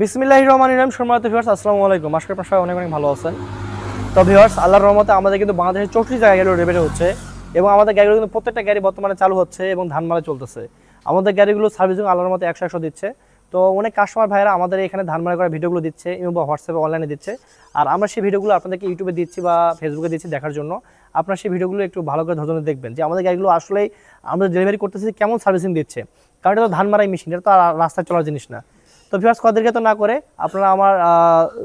বিসমিল্লাহির রহমানির রহিম। সম্মানিত ভিউয়ার্স, আসসালামু আলাইকুম। আশা করি আপনারা সবাই অনেক অনেক ভালো আছেন। তো ভিউয়ার্স, আল্লাহর রহমতে আমাদের কিন্তু বাংলাদেশের 34 জায়গায় গাড়ি রিপেয়ার হচ্ছে এবং আমাদের গাড়িগুলো কিন্তু প্রত্যেকটা গাড়ি বর্তমানে চালু হচ্ছে এবং ধানমারা চলতেছে। আমাদের গাড়িগুলো সার্ভিসিং আল্লাহর রহমতে 100 দিচ্ছে। তো অনেক কাস্টমার ভাইরা আমাদের এখানে ধানমারা করা ভিডিওগুলো দিচ্ছে এবং হোয়াটসঅ্যাপে অনলাইনে দিচ্ছে। আর আমরা সেই ভিডিওগুলো আপনাদেরকে ইউটিউবে দিচ্ছি বা ফেসবুকে দিচ্ছি দেখার জন্য। আপনারা সেই ভিডিওগুলো একটু ভালো করে ধরে দেখবেন যে আমাদের গাড়িগুলো আসলেই আমরা ডেলিভারি করতেছি কেমন সার্ভিসিং দিচ্ছে, কারণ এটা তো ধানমারাই মেশিন, এটা তো রাস্তায় চলার জিনিস না। তো ভিউয়ার্স, কদেরকে তো না করে আপনারা আমার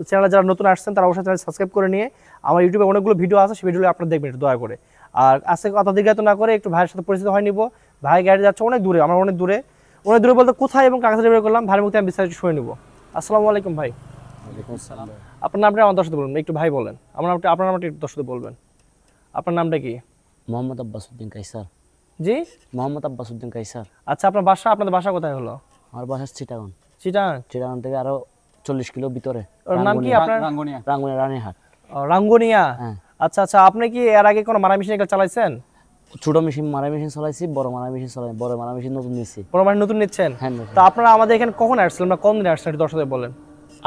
চ্যানেলে যারা নতুন আসছেন তারা অবশ্যই চ্যানেল সাবস্ক্রাইব করে নিয়ে আমার ইউটিউবে অনেকগুলো ভিডিও আছে, সেই ভিডিওগুলো আপনারা দেখবেন একটু দয়া করে। আর আজকে কথা দীর্ঘ না করে একটু ভাইয়ের সাথে পরিচিত হয়ে নিব। ভাই গাড়ি যাচ্ছে অনেক দূরে, আমরা অনেক দূরে বলতে কোথায় এবং কাকে ডেলিভারি করলাম ভাইয়ের মুখে আমি বিস্তারিত শুনে নিব। আসসালামু আলাইকুম ভাই। ওয়ালাইকুম আসসালাম। আপনার নামটা আমার দর্শকদের বলবেন, একটু ভাই বলেন। আপনার নামটা একটু দর্শকদের বলবেন। আপনার নামটা কি? মোহাম্মদ আব্বাসউদ্দিন কাইসার। জি, মোহাম্মদ আব্বাসউদ্দিন কাইসার। আচ্ছা, আপনাদের বাসা কোথায় হলো? আমার বাসা চিটাগাং। চিটাগাং থেকে আরো 40 কিলো ভিতরে। ওর নাম কি আপনার? রাঙ্গুনিয়া রানীহাট। রাঙ্গুনিয়া। হ্যাঁ। আচ্ছা, আপনি কি এর আগে কোনো মারা মেশিন চালাইছেন? ছোট মেশিন মারা মেশিন চালাইছি, বড় মারা মেশিন চালাই। বড় মারা মেশিন নতুন নিয়েছি। বড় মারা নতুন নিচ্ছেন? হ্যাঁ। তো আপনারা আমাদের এখানে কখন আসছিলেন, কোন দিন আসছেন একটু দর্শকদের বলেন।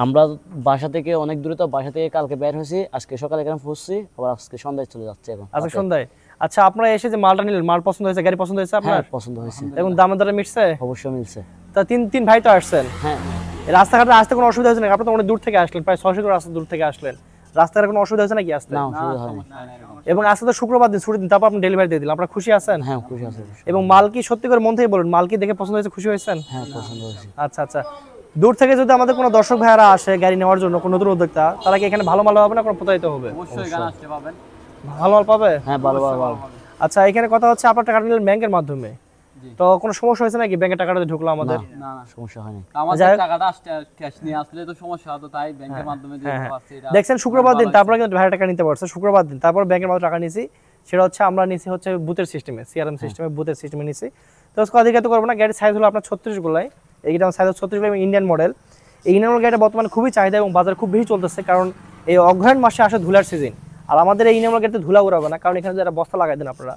আমরা বাসা থেকে অনেক দূরে, তো বাসা থেকে কালকে বের হয়েছি, আজকে সকালে এখানে পৌঁছছি, আবার আজকে সন্ধ্যায় চলে যাচ্ছে এখন। আজকে সন্ধ্যায়? আচ্ছা, আপনারা এসে যে মালটা নিলেন, মাল পছন্দ হয়েছে? গাড়ি পছন্দ হয়েছে আপনার? হ্যাঁ, পছন্দ হয়েছে। এবং দামের দরে মিটছে? অবশ্যই মিলছে। তা তিন ভাই তো আসছেন। হ্যাঁ। রাস্তাঘাটে আসতে কোনো অসুবিধা হয়েছে নাকি? আপনি তো অনেক দূর থেকে আসলেন, প্রায় 600 কিলো রাস্তা দূর থেকে আসলেন। রাস্তাঘাটে কোনো অসুবিধা হয়েছে নাকি আসতে? না, অসুবিধা হয়নি। এবং আজকে তো শুক্রবার দিন, ছুটির দিন, তারপর আপনি ডেলিভারি দিয়ে দিলেন, আপনারা খুশি আছেন? হ্যাঁ, খুশি আছি। এবং মাল কি সত্যি করে মন থেকে বলুন, মাল কি দেখে পছন্দ হয়েছে, খুশি হয়েছেন? হ্যাঁ, পছন্দ হয়েছে। আচ্ছা, দূর থেকে যদি আমাদের কোনো দর্শক ভাইয়ারা আসে গাড়ি নেওয়ার জন্য, কোনো নতুন উদ্যোক্তা, তারা কি এখানে ভালো মাল পাবে না কোনো প্রতারিত হবে? অবশ্যই এখানে আসতে পাবেন। ভালো মাল পাবে? হ্যাঁ, ভালো। আচ্ছা, এখানে কথা হচ্ছে আপনার টাকা নিলেন ব্যাংকের মাধ্যমে, তো কোনো সমস্যা হয়েছে নাকি ব্যাংকের টাকাটা ঢুকলো আমাদের? না, সমস্যা হয়নি। আমাদের টাকাটা ক্যাশ নিয়ে আসলে তো সমস্যা হতো, তাই ব্যাংকের মাধ্যমে দিতে পারছি। এটা দেখছেন, শুক্রবার দিন তারপরে কিন্তু ভাড়া টাকা নিতে পারছে, শুক্রবার দিন তারপর ব্যাংকের মাধ্যমে টাকা নিয়েছি। সেটা হচ্ছে আমরা নিয়েছি হচ্ছে বুথের সিস্টেমে, সিআরএম সিস্টেমে, বুথের সিস্টেমে নিয়েছি। তো অধিকার তো করবো না। গাড়ির সাইজ হলো আপনার 36 গোলাই, এইটা সাইজ 36 গোলাই ইন্ডিয়ান মডেল। এই ইন্ডিয়ান মডেল গাড়িটা বর্তমানে খুবই চাহিদা এবং বাজারে খুব বেশি চলতেছে, কারণ এই অগ্রহায়ণ মাসে আসে ধুলার সিজন। আর আমাদের এই ইন্ডিয়ান মডেল গাড়িতে ধুলা উড়াবে না, কারণ এখানে যারা বস্তা লাগাই দেন আপনারা,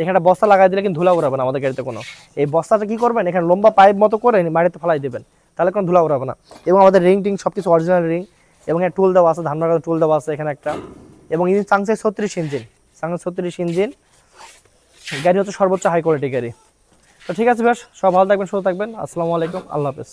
এখানে বস্তা লাগাই দিলে কিন্তু ধুলা উড়াবে না আমাদের গাড়িতে কোনো। এই বস্তাটা কি করবেন, এখানে লম্বা পাইপ মতো করে মাটিতে ফেলাই দেবেন, তাহলে কোনো ধুলা উড়াবে না। এবং আমাদের রিং টিং সব কিছু অরিজিনাল রিং, এবং এখানে টুল দেওয়া আছে, ধান মারার টুল দেওয়া আছে এখানে একটা। এবং ইঞ্জিন চাংসে 36 ইঞ্জিন গাড়ি হচ্ছে সর্বোচ্চ হাই কোয়ালিটি গাড়ি। তো ঠিক আছে বেশ, সব ভালো থাকবেন, সুস্থ থাকবেন। আসসালামু আলাইকুম, আল্লাহ হাফেজ।